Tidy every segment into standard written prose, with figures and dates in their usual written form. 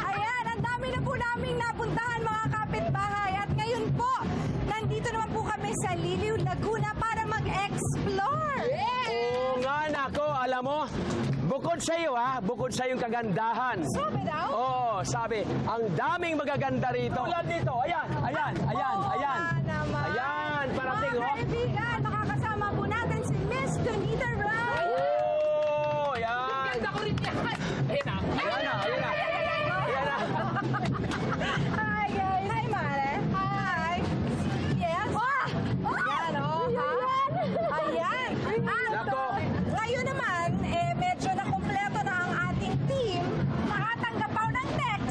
Ayan, ang dami na po naming napuntahan mga kapitbahay. At ngayon po, nandito naman po kami sa Liliw, Laguna para mag-explore. Oo nga, nako, alam mo, bukod sa iyo bukod sa iyong kagandahan. Sabi daw? Oo, sabi, ang daming magaganda rito. Tulad dito, ayan. Ayan, parating, Mga kaibigan, makakasama po natin si Miss Donita Rao. Oo, yan. Ganda ko rin yan. Ayun na. Hi guys. Hi Mare. Hi. Yes. Ayan, Ayan. Nako. Ngayon naman, medyo nakumpleto na ang ating team. Nakatanggap pa ng text.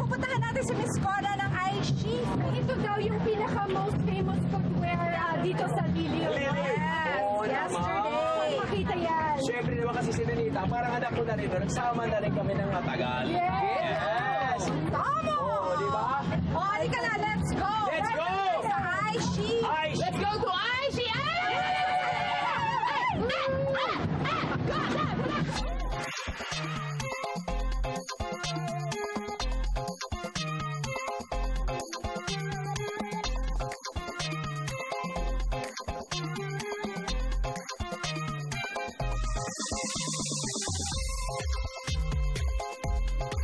Pupuntahan natin si Miss Cora ng Aishi. Ito daw yung pinaka-most famous footwear dito sa Liliw. Oo, Yesterday. Makita yan. Siyempre naman kasi si Donita, parang anak ko na rin. Nagsama na rin kami ng matagal. Yes! Tama! Oo, di ba? Halika na, let's go! Let's go! Sa Aishi! Let's go to Aishi!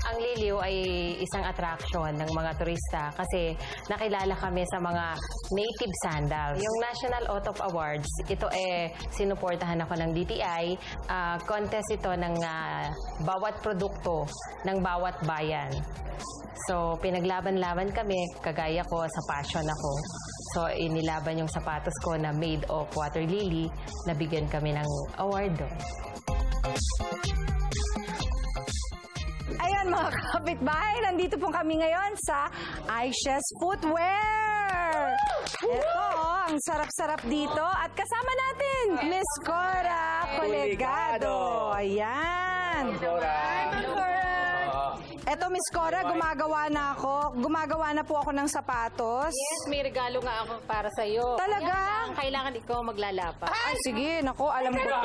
Ang Liliw ay isang attraction ng mga turista kasi nakilala kami sa mga native sandals. Yung National Auto Awards, ito sinuportahan ako ng DTI. Contest ito ng bawat produkto ng bawat bayan. So, pinaglaban-laban kami, kagaya ko, sa passion ako. So, inilaban yung sapatos ko na made of water lily, nabigyan kami ng award doon. Ayan mga kapitbahay, nandito po kami ngayon sa Aisha's Footwear. Ito, ang sarap-sarap dito. At kasama natin, Miss Cora Colegado. Ayan. Eto, Miss Cora, gumagawa na po ako ng sapatos. Yes, may regalo nga ako para sa'yo. Talaga? Kailangan ikaw maglalapa. Ay, sige, naku, alam ko to.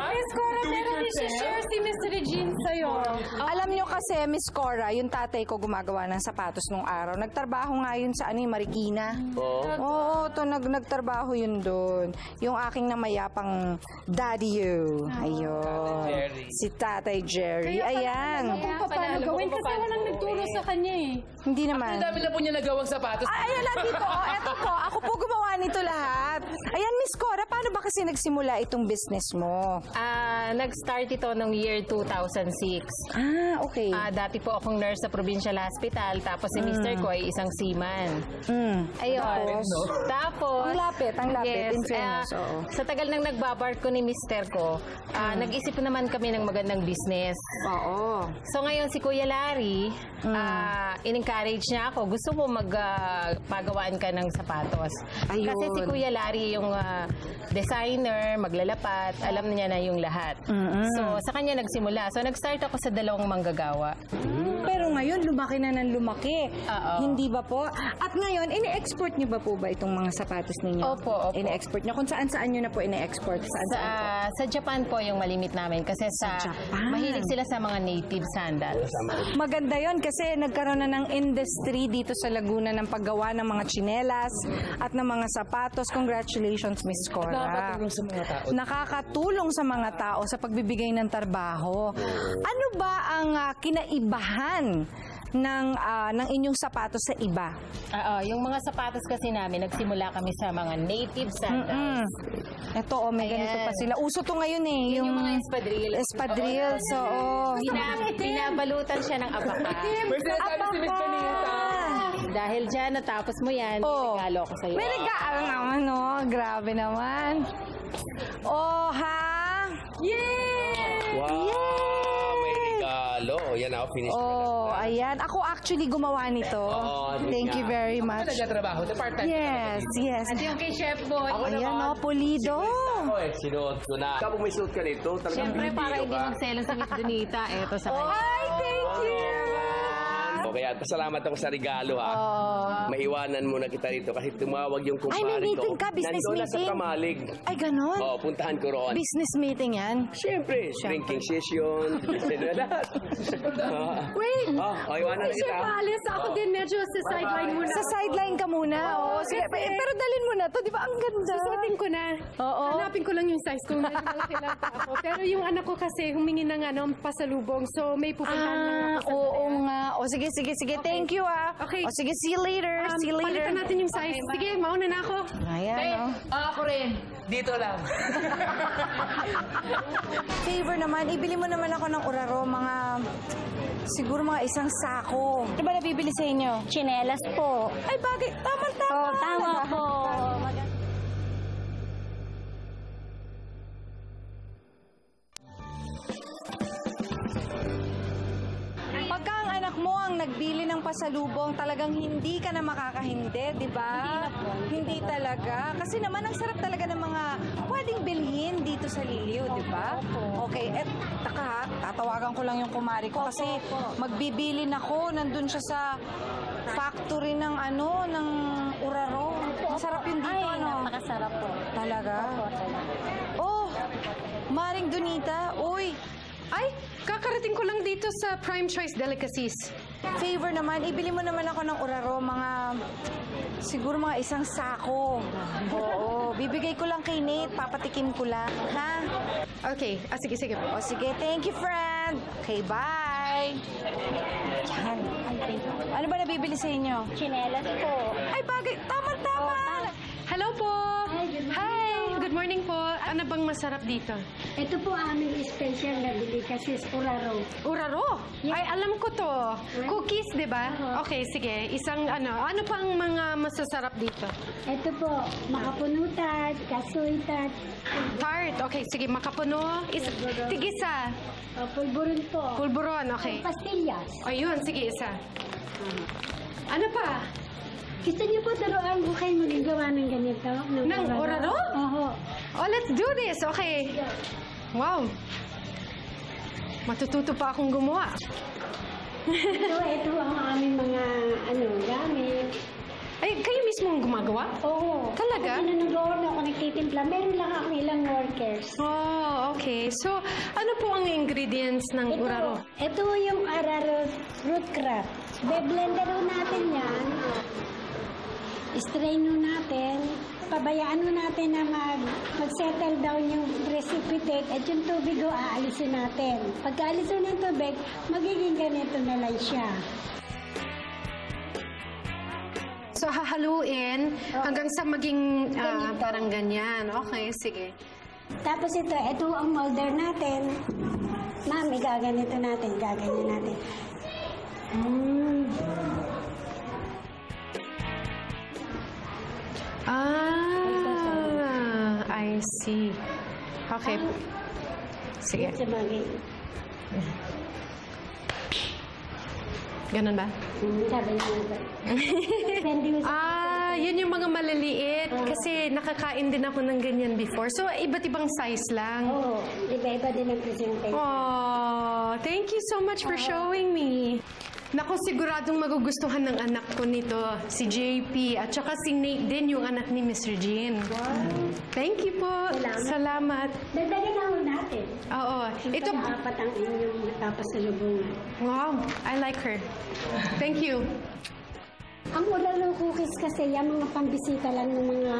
Miss Cora, meron din share si Miss Regine sa'yo. Alam nyo kasi, Miss Cora, yung tatay ko gumagawa ng sapatos nung araw. Nagtrabaho nga yun sa Marikina. Oo, nagtrabaho yun doon. Yung aking namayapang daddy you. Ayun. Si Tatay Jerry. Ayan. Kung paano gawin kasi walang nagturo sa kanya Hindi naman. Ang dami na po niya nagawang sapatos. Ayan, nandito. Eto po. Ako po gumawa nito lahat. Ayan, Miss Cora, paano ba kasi nagsimula itong business mo? Nag-start ito noong year 2006. Okay. Dati po akong nurse sa Provincial Hospital, tapos si Mr. ko ay isang seaman. Ayun. Tapos, Ang lapit. yes, In fairness, oo. sa tagal nang nagbabar ko ni Mr. ko, nag-isip naman kami ng magandang business. Oo. So ngayon si Kuya Larry, in-encourage niya ako, gusto mo magpagawaan ka ng sapatos. Ayun. Kasi si Kuya Larry yung designer, maglalapat, alam niya na yung lahat. So sa kanya nagsimula. So nag-start ako sa 2 manggagawa. Pero ngayon, lumaki na ng lumaki. Oo. Hindi ba po? At ngayon, ini-export niyo ba po ba itong mga sapatos ninyo? Opo. Ini-export niyo? Kung saan-saan niyo na po ini-export? Sa Japan po yung malimit namin kasi Japan. mahilig sila sa mga native sandals. Maganda yon kasi nagkaroon na ng industry dito sa Laguna ng paggawa ng mga tsinelas at ng mga sapatos. Congratulations, Miss Cora. Nakakatulong sa mga tao. Nakakatulong sa mga tao sa pagbibigay ng trabaho. Ano ba ang kinaibahan ng inyong sapatos sa iba? Yung mga sapatos kasi namin, nagsimula kami sa mga native sandals. Ito, may ganito pa sila. Uso to ngayon Yung mga espadrilles. Espadrilles, oo. Pinabalutan siya ng abaka. May sinasabi si Miss Benita. Dahil dyan, natapos mo yan, regalo ako sa'yo. May regalo naman, Grabe naman. Oh, ha? Yay! Wow! May regalo. Yan ako, finish Ayan. Ako actually gumawa nito. Thank you very Ano much. nagtatrabaho? Part-time. Yes. At yung kay Chef Boy. Ayan, pulido. Sinuot ko na. Kapag may suot ka nito, talagang Siyempre, para Pilipino hindi ka. magselos sa Miss Donita, eto sa kanya. Ay, thank you! Kaya pasalamat ako sa regalo ha. Maiwanan mo na kita rito kasi tumawag yung Ay, kumpare may ko. meeting ka, business Nandun na sa meeting. Kamalig. Ay, ganon? Oo, puntahan ko roon. Business meeting yan? Siyempre, drinking session, lahat. Wait! Iwanan na Sir kita. Paalis, ako din medyo sa sideline muna. Sa sideline ka muna. Oo, sige. Pero dalin mo na to, di ba? Ang ganda. Susuotin ko na. Oo. Hanapin ko lang yung size kung medyo malaki lang pa ako. Pero yung anak ko kasi humingi ng pasalubong. So may pupuntahan lang ako sa Oo nga. O, sige. Thank you, ah. Okay. O, sige, see you later. See you later. Palitan natin yung size. Sige, mauna na ako. Ayan, Ako rin. Dito lang. Favor naman, ibili mo naman ako ng uraro, siguro mga isang sako. Ano ba nabibili sa inyo? Chinelas po. Ay, bagay. Tama. Oh, tama po. Pagka ang anak mo ang nagbili ng pasalubong, talagang hindi ka na makakahindi, di ba? Hindi talaga. Kasi naman, ang sarap talaga ng mga pwedeng bilhin dito sa Liliw, di ba? Okay, tatawagan ko lang yung kumari ko kasi magbibilin ako, nandun siya sa factory ng ng uraro. Masarap yun dito, Ay, napakasarap po. Talaga? Opo, talaga. Oh, Maring Donita, uy, Ay, kakarating ko lang dito sa Prime Choice Delicacies. favor naman, ibili mo naman ako ng uraro, siguro mga isang sako. Oo, bibigay ko lang kay Nate, papatikim ko lang, ha? Okay, sige po. O sige, thank you, friend. Okay, bye. Yan. Ano ba nabibili sa inyo? Chinelas po. Ay, bagay. Tama. Hello po! Hi! Good morning po. Ano bang masarap dito? Ito po aming special na delicacies, uraro. Uraro? Ay, alam ko to. Cookies, di ba? Okay, sige. Isang ano pang mga masasarap dito? Ito po, makapunutan, kasuitan, Tart. Okay, sige. Makapuno. Tigisa. pulburon po, Pulburon. Okay. pastillas. O yun, sige, isa. Ano pa? Gusto niyo po turuan ko kayo magagawa ng ganito? Ng uraro? Oo. Oh, let's do this. Okay. Wow. Matututo pa akong gumawa. Ito ang aming mga gamit. Ay, kayo mismo ang gumagawa? Oo. Talaga? Ako pinanag-order ako, nagtitimpla. Meron lang ako ilang workers. Oh, okay. So, ano po ang ingredients ng uraro? Ito yung araro root crop. Be-blender natin yan. Strain natin. Pabayaan natin na mag-settle down yung precipitate at yung tubig aalisin natin. Pagka-alisin ng tubig, magiging ganito na lang siya. So, hahaluin hanggang sa maging parang ganyan. Okay, sige. Tapos ito ang molder natin. Ma'am, igaganito natin, gaganyan natin. I see. Okay. Sige. Sa bagay. Ganun ba? Sabi niya. Depende mo sa... Yun yung mga maliliit. Kasi nakakain din ako ng ganyan before. So, iba't ibang size lang. Oo, iba-iba din ang presentation. Oh, thank you so much for showing me. Naku, siguradong magugustuhan ng anak ko nito, si JP, at saka si Nate din, yung anak ni Miss Regine. Wow. Thank you po. Salamat. Dagdagan na ho natin. Oo. Ito, Apat ang inyong natapasalubungan. wow, I like her. Thank you. Ang uraro cookies kasi, yan mga pambisita lang ng mga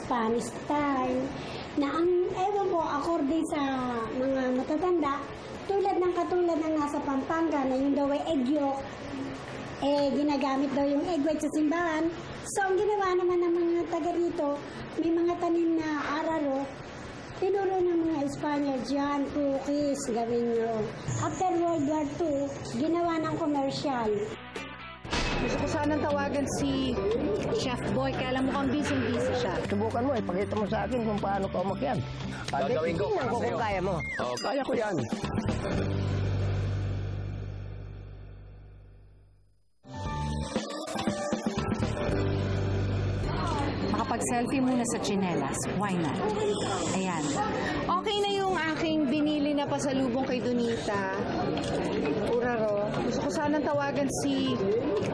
Spanish style, na ang, ewan ko, according sa mga matatanda, katulad ng nasa Pampanga na yung daw ay egg yolk, ginagamit daw yung egg white sa simbahan. So, ang ginawa naman ng mga taga rito, may mga tanim na araro, tinuro ng mga Espanyol dyan, cookies, gawin nyo. After World War II, ginawa ng commercial. Gusto ko sanang tawagan si Chef Boy, kaya alam mo kang busy siya. Subukan mo, ipakita mo sa akin kung paano ka umakyat. Gagawin ko para Kung sa'yo. kaya mo. Oo, kaya ko yan. Selfie muna sa tsinelas. Why not? Ayan. Okay na yung aking binili na pasalubong kay Donita. Uraro. Gusto ko sanang tawagan si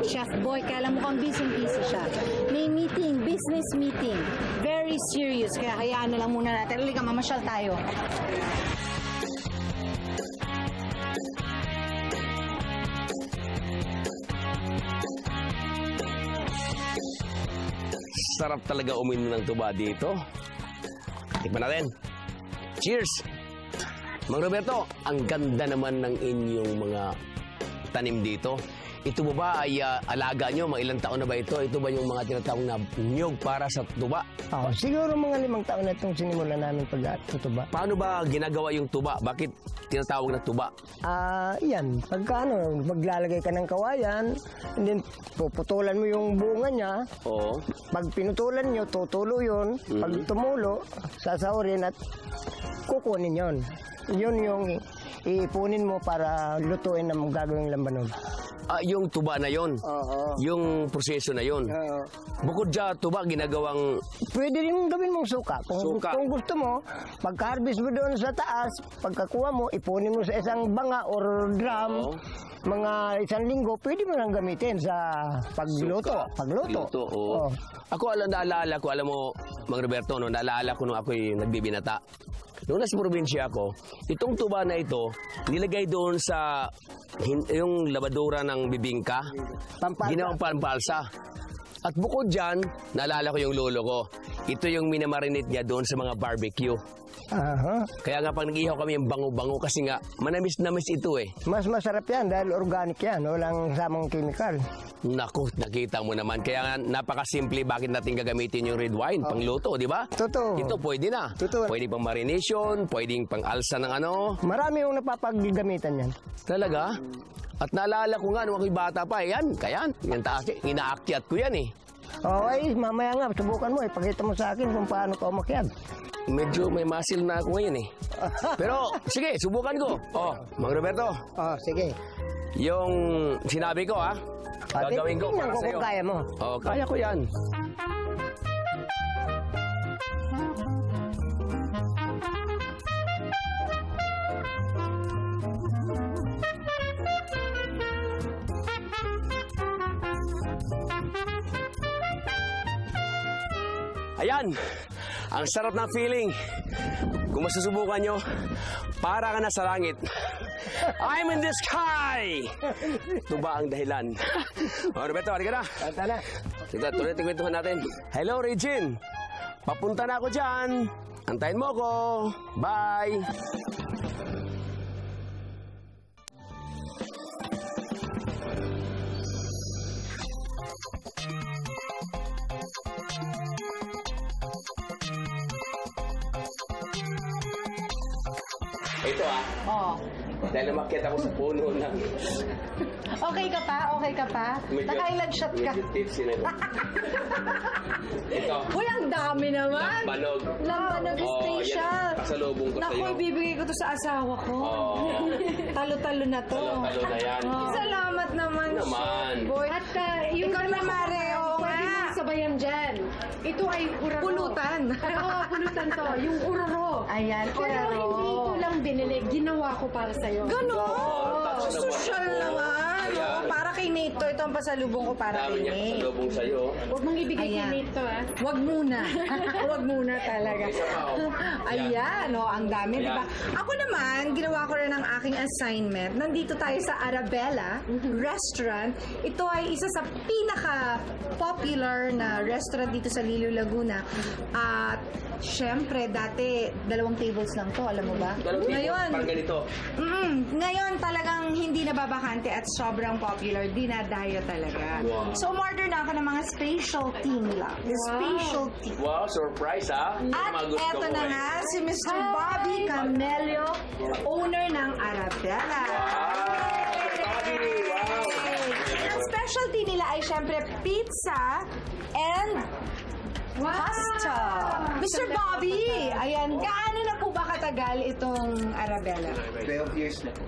Chef Boy. Kaya alam mo kang busy-busy siya. May meeting, business meeting. Very serious. Kaya hayaan na lang muna natin. Halika, mamasyal tayo. Sarap talaga uminom ng tuba dito. Tikman natin. Cheers! Mang Roberto, ang ganda naman ng inyong mga tanim dito. Ito ba ay alaga nyo? Mga ilang taon na ba ito? Ito ba yung mga tinatawag na niyog para sa tuba? Siguro mga 5 taon na itong sinimula namin pag-tutuba. Paano ba ginagawa yung tuba? Bakit tinatawag na tuba? Yan. Pagka maglalagay ka ng kawayan, and then puputulan mo yung bunga niya. Oo. Pag pinutulan nyo, tutulo yun. Pag tumulo, sasahurin at kukunin yun. Yun yung iipunin mo para lutuin ang gagawing lambanog. Yung tuba na yon, yung proseso na yon. Bukod sa tuba, ginagawang... Pwede rin gawin mong suka. Kung gusto mo, pagka-harvest mo doon sa taas, pagkakuha mo, ipunin mo sa isang banga or drum, mga 1 linggo, pwede mo lang gamitin sa pagluto. Pagluto, oo. Ako, naalala ko, alam mo, Mang Roberto, naalala ko nung ako'y nagbibinata. Noong nasa probinsya ako, itong tuba na ito, nilagay doon sa yung labadura ng bibingka, ginawang pampalsa. At bukod dyan, naalala ko yung lolo ko. Ito yung minamarinate niya doon sa mga barbecue. Kaya nga pag nag-ihaw kami yung bango-bango kasi nga manamis-namis ito eh. Mas masarap yan dahil organic yan, walang samang chemical. Naku, nakita mo naman. Kaya nga napakasimple bakit natin gagamitin yung red wine pangluto, di ba? Totoo. Ito pwede na. Totoo. Pwede pang marination, pwedeng pang alsa ng ano. Marami yung napapagamitan yan. Talaga? At naalala ko nga nung ako'y bata pa, yan taas, inaakyat ko yan eh. Okay, mamaya nga, subukan mo, ipakita mo sa akin kung paano ka umakyat. Medyo may muscle na ako ngayon eh. Pero, sige, subukan ko. Mang Roberto. Sige. Yung sinabi ko gagawin ko para sa'yo. Kung kaya mo. Kaya ko yan. Ayan, ang sarap ng feeling. Kung masusubukan nyo, para ka na sa langit. I'm in the sky! Ito ba ang dahilan? Roberto, halika na. Tara. Sige, tuloy ang kwentuhan natin. Hello, Regine. Papunta na ako dyan. Antayin mo ako. Bye! Ito dahil umakyat ako sa puno ng... Okay ka pa? Okay ka pa? Nakailan shot ka? Medyo tipsy na ito. Ito. Uy, ang dami naman! Lambanog. Lambanog special. Pasalubong ko Naku, sa'yo. ibibigay ko to sa asawa ko. Talo-talo na to. Talo na yan. Salamat naman. Boy. At yung Ikaw naman, Mare. Oo pwede nga. mong sabayan dyan. Ito ay uraro. Pulutan. Oo, pulutan to. Yung uraro. Ayan, Pero uraro. hindi ko lang binili. Ginawa ko para sa'yo. Ganon. Social naman. Ayan. Para kay Nate to. Ito ang pasalubong ko para Dami kay niya Nate. pasalubong sa'yo. Huwag mong ibigay Ayan. kay Nate to, Wag muna. Wag muna talaga. Isa pa, Ayan, ang dami, di ba? Ako naman, ginawa ko rin ang aking assignment. Nandito tayo sa Arabella Restaurant. Ito ay isa sa pinaka-popular na restaurant dito sa Lilo, Laguna. At syempre, dati 2 tables lang to, alam mo ba? Ngayon, Parang ganito. ngayon talagang hindi nababakante at sobrang popular. Dinadayo talaga. Wow. So, umorder na ako ng mga specialty nila. Specialty. Wow, surprise At eto na nga, si Mr. Bobby Camelio, owner ng Arabella. Bobby, wow. Ang specialty nila ay syempre pizza and pasta. Mr. Bobby, ayan, gaano na po ba katagal itong Arabella? 12 years na po.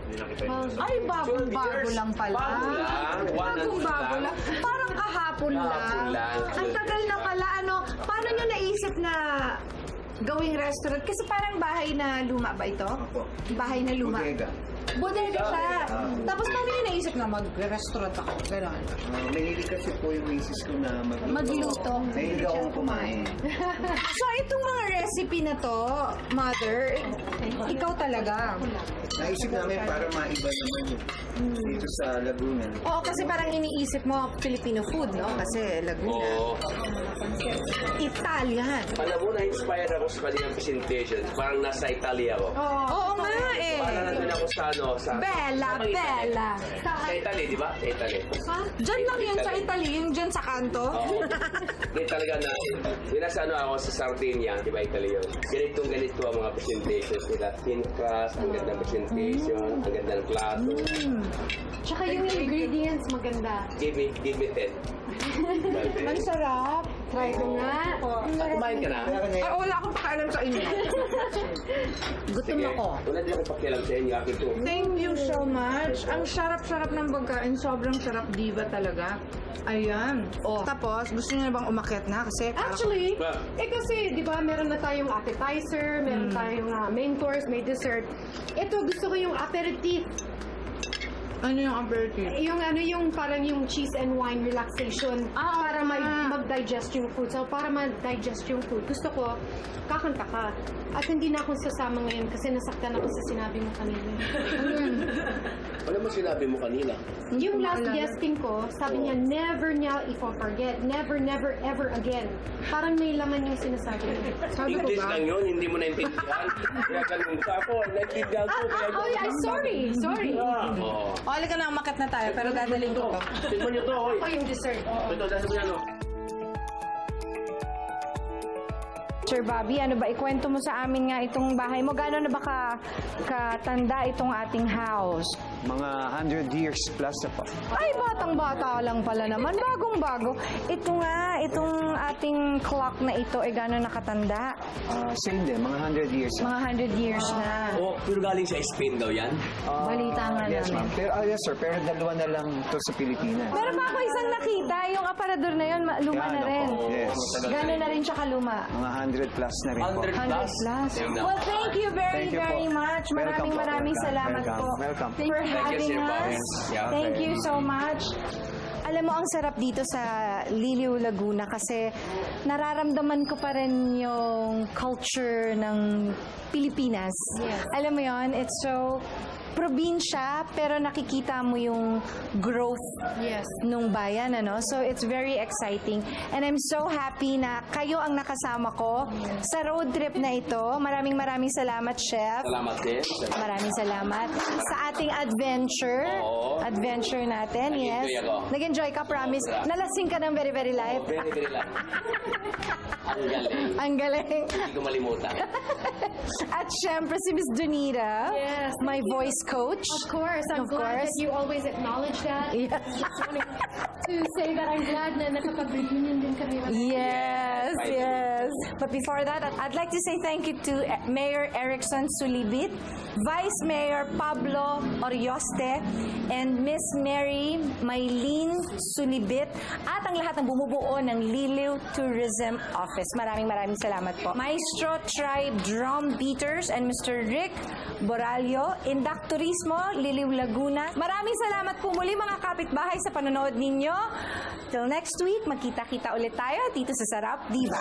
Ay, bagong-bago lang pala. Bagong-bago lang. Parang kahapon lang. Ang tagal na pala. Paano nyo naisip na gawing restaurant? Kasi parang bahay na luma ba ito? Bahay na luma. Bodega siya. Tapos paano nyo naisip na mag-restaurant ako? Ganon. Mahilig kasi po yung misis ko na Magluto. Mahilig akong kumain. So, itong mga recipe na to, Mother, ikaw talaga. Naisip namin para maiba naman dito sa Laguna. Oo, kasi parang iniisip mo Filipino food, no? Kasi Laguna. Oo. Italian. Alam mo, na-inspire ako sa kanilang presentation. Parang nasa Italy ako. Oo nga eh. Parang nandun ako sa Bella. Sa Italy, di ba? Sa Italy. Diyan lang yan sa Italy, yung dyan sa kanto. Oo. Hindi talaga na, nasa ako sa Sardinia, di ba Italy yun? Ganito ang mga presentations nila. Thin crust, ang ganda ng presentation, ang ganda ng plato. Tsaka yung ingredients maganda. Give me 10. Ang sarap. Try ko nga. Kumain ka na? Ay, wala akong pakialam sa inyo. Gutom ako. Wala din akong pakialam sa inyo. Akin to. Thank you so much. Ang sarap-sarap ng pagkain. Sobrang sarap, diva talaga. Ayan. Tapos, gusto niyo na bang umakyat na? Kasi Actually, kasi, di ba, meron na tayong appetizer, meron tayong main course, may dessert. Ito, gusto ko yung aperitif. ano yung aperitif? Yung parang yung cheese and wine relaxation para mag-digest yung food. So, para mag-digest yung food, gusto ko, kakanta ka. At hindi na ako sasama ngayon kasi nasaktan ako sa sinabi mo kanina. Ano mo sinabi mo kanina? Yung last guesting ko, sabi niya, never niya i-forget. Never, never, ever again. Parang may laman yung sinasabi niya. English lang yun, hindi mo naintindihan. Kaya ganun ka ako, naintindihan ko. Kaya Sorry. Oo. Halika na, umakyat na tayo, pero dadaling ko to. Tignan niyo to, hoy. Ako yung dessert. Ito, dahil mo yan, Sir Bobby, ano ba, ikwento mo sa amin nga itong bahay mo. Gano'n na ba katanda itong ating house? Mga 100 years plus na po. Ay, batang-bata lang pala naman. Bagong-bago. Ito nga, itong ating clock na ito, gano'n nakatanda? Same din, mga 100 years. Mga 100 years na. Oh, pero galing sa Spain daw yan? Balita nga Yes, namin. ma'am. Pero, yes, sir. Pero dalawa na lang to sa Pilipinas. Meron pa ako isang nakita, yung aparador na yun, luma na rin. Yes. Gano'n na rin siya kaluma. Mga 100 plus na rin po. 100 plus? 100 plus. Well, thank you very, Thank you po. very much. Welcome po. Maraming Welcome. salamat po. Welcome. For having Sir Bob. us. Yeah. Thank you so much. Alam mo, ang sarap dito sa Liliw, Laguna kasi nararamdaman ko pa rin yung culture ng Pilipinas. Yes. Alam mo yon, it's so probinsya, pero nakikita mo yung growth Yes. nung bayan, ano? So, it's very exciting. And I'm so happy na kayo ang nakasama ko sa road trip na ito. Maraming salamat, Chef. Salamat din. Maraming salamat sa ating adventure. Oo. Adventure natin, yes. Nag-enjoy ako. Nag-enjoy ka, promise. Sobra. Nalasing ka ng very, very life. Very, very lang. Ang galing. Ang galing. Hindi ko malimutan. At syempre si Miss Donita, Yes. my voice coach. Of course. I'm Of glad course. that you always acknowledge that. Yeah. Just wanted to say that I'm glad na nakapag-reunion din kami. Yes, yes. But before that, I'd like to say thank you to Mayor Erickson Sulibit, Vice Mayor Pablo Orioste, and Miss Mary Maylene Sulibit, at ang lahat ng bumubuo ng Liliw Tourism Office. Maraming salamat po. Maestro Tribe Drum Beaters and Mr. Rick Boralio, Indak Turismo, Liliw, Laguna. Maraming salamat po muli mga kapitbahay sa panonood ninyo. Till next week, magkita-kita ulit tayo dito sa Sarap Diva.